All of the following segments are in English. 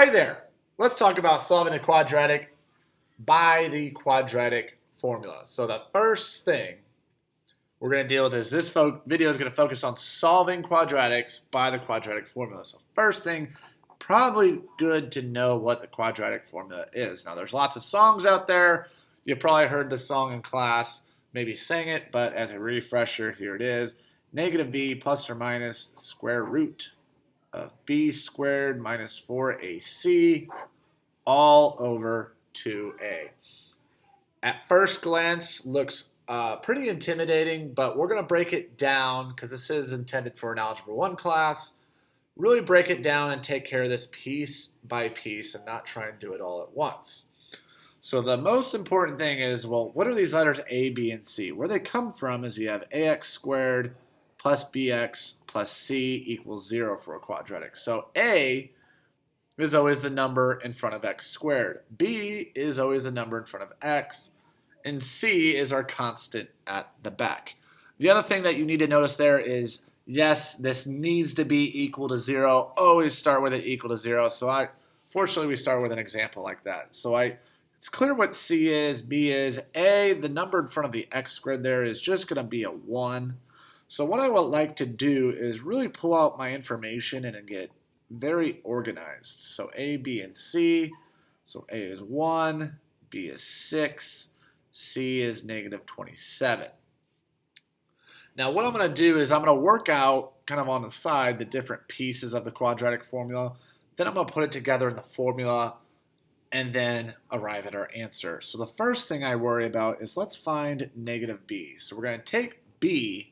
Hi there. Let's talk about solving the quadratic by the quadratic formula. So the first thing we're going to deal with is this video is going to focus on solving quadratics by the quadratic formula. So first thing, probably good to know what the quadratic formula is. Now there's lots of songs out there. You probably heard the song in class, maybe sang it, but as a refresher, here it is. Negative b plus or minus the square root of b squared minus 4ac all over 2a. At first glance, looks pretty intimidating, but we're going to break it down because this is intended for an Algebra 1 class. Really break it down and take care of this piece by piece and not try and do it all at once. So the most important thing is, well, what are these letters A, B, and C? Where they come from is you have ax squared plus bx plus c equals 0 for a quadratic. So A is always the number in front of x squared. B is always the number in front of x. And C is our constant at the back. The other thing that you need to notice there is, yes, this needs to be equal to 0. Always start with it equal to 0. So fortunately, we start with an example like that. So it's clear what C is, B is. A, the number in front of the x squared there is just going to be a 1. So what I would like to do is really pull out my information and get very organized. So A, B, and C. So A is 1, B is 6, C is negative 27. Now what I'm going to do is I'm going to work out kind of on the side the different pieces of the quadratic formula. Then I'm going to put it together in the formula and then arrive at our answer. So the first thing I worry about is let's find negative b. So we're going to take b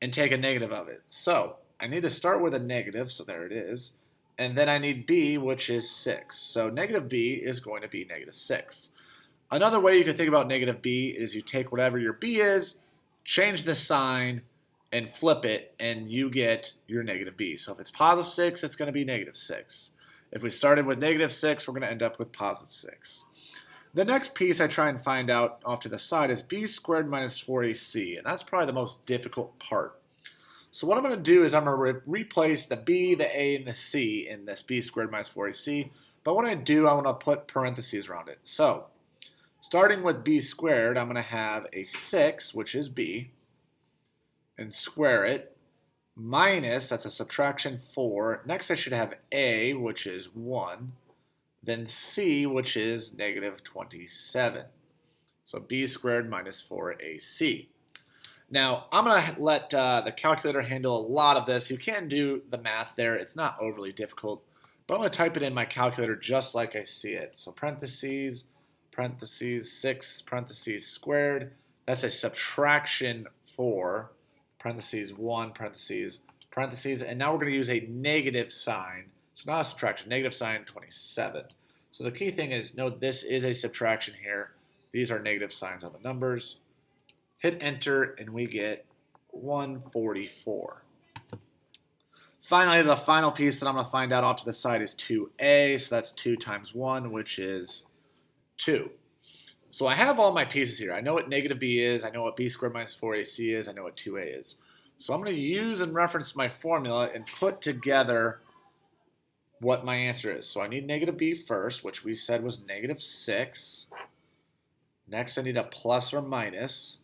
and take a negative of it. So I need to start with a negative, so there it is. And then I need b, which is 6. So negative b is going to be negative 6. Another way you can think about negative b is you take whatever your b is, change the sign, and flip it, and you get your negative b. So if it's positive 6, it's going to be negative 6. If we started with negative 6, we're going to end up with positive 6. The next piece I try and find out off to the side is b squared minus 4ac, and that's probably the most difficult part. So what I'm going to do is I'm going to replace the b, the a, and the c in this b squared minus 4ac. But when I do, I want to put parentheses around it. So starting with b squared, I'm going to have a 6, which is b, and square it, minus, that's a subtraction 4. Next I should have a, which is 1, then c, which is negative 27. So b squared minus 4ac. Now, I'm going to let the calculator handle a lot of this. You can do the math there. It's not overly difficult. But I'm going to type it in my calculator just like I see it. So parentheses, parentheses, 6, parentheses squared. That's a subtraction 4, parentheses 1, parentheses, parentheses. And now we're going to use a negative sign. So not a subtraction, negative sign 27. So the key thing is, note this is a subtraction here. These are negative signs on the numbers. Hit enter and we get 144. Finally, the final piece that I'm going to find out off to the side is 2a. So that's 2 times 1, which is 2. So I have all my pieces here. I know what negative b is. I know what b squared minus 4ac is. I know what 2a is. So I'm going to use and reference my formula and put together what my answer is. So I need negative b first, which we said was negative 6. Next, I need a plus or minus.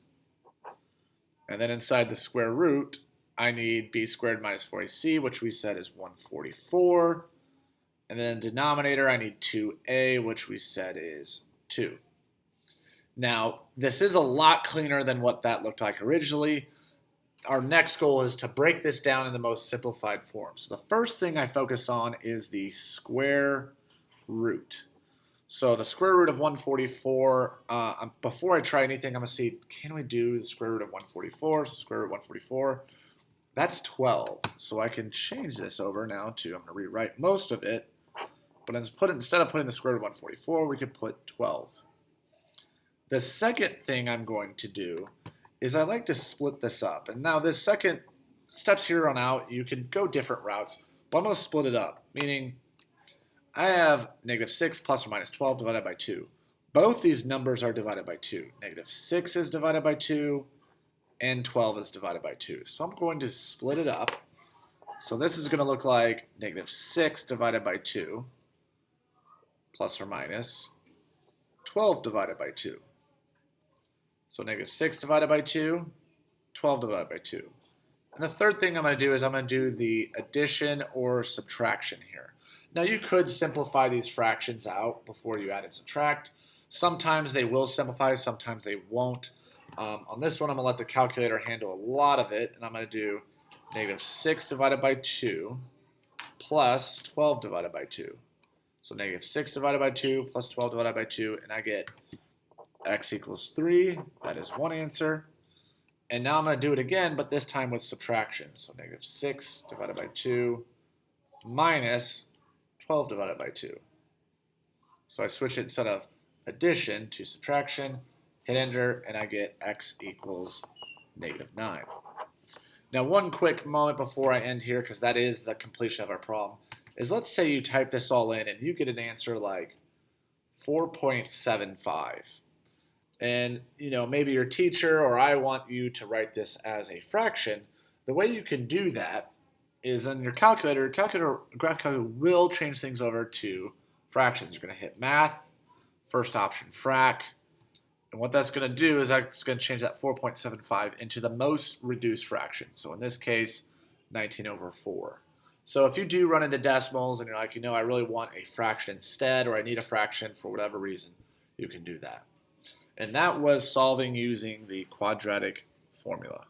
And then inside the square root, I need b squared minus 4ac, which we said is 144. And then denominator, I need 2a, which we said is 2. Now, this is a lot cleaner than what that looked like originally. Our next goal is to break this down in the most simplified form. So the first thing I focus on is the square root. So the square root of 144, before I try anything, I'm going to see, can we do the square root of 144? So square root of 144, that's 12. So I can change this over now to, I'm going to rewrite most of it, but instead of putting the square root of 144, we could put 12. The second thing I'm going to do is I like to split this up. And now this second, steps here on out, you can go different routes, but I'm going to split it up, meaning I have negative 6 plus or minus 12 divided by 2. Both these numbers are divided by 2. Negative 6 is divided by 2, and 12 is divided by 2. So I'm going to split it up. So this is going to look like negative 6 divided by 2. plus or minus 12 divided by 2. So negative 6 divided by 2, 12 divided by 2. And the third thing I'm going to do is I'm going to do the addition or subtraction here. Now you could simplify these fractions out before you add and subtract. Sometimes they will simplify, sometimes they won't. On this one, I'm going to let the calculator handle a lot of it, and I'm going to do negative 6 divided by 2 plus 12 divided by 2. So negative 6 divided by 2 plus 12 divided by 2, and I get x equals 3. That is one answer. And now I'm going to do it again, but this time with subtraction. So negative 6 divided by 2 minus 12 divided by 2. So I switch it instead of addition to subtraction, hit enter, and I get x equals negative 9. Now one quick moment before I end here, because that is the completion of our problem, is let's say you type this all in and you get an answer like 4.75. And maybe your teacher or I want you to write this as a fraction. The way you can do that is on your calculator. Graph calculator will change things over to fractions. You're going to hit math, first option frac, and what that's going to do is it's going to change that 4.75 into the most reduced fraction. So in this case, 19 over 4. So if you do run into decimals and you're like, I really want a fraction instead, or I need a fraction for whatever reason, you can do that. And that was solving using the quadratic formula.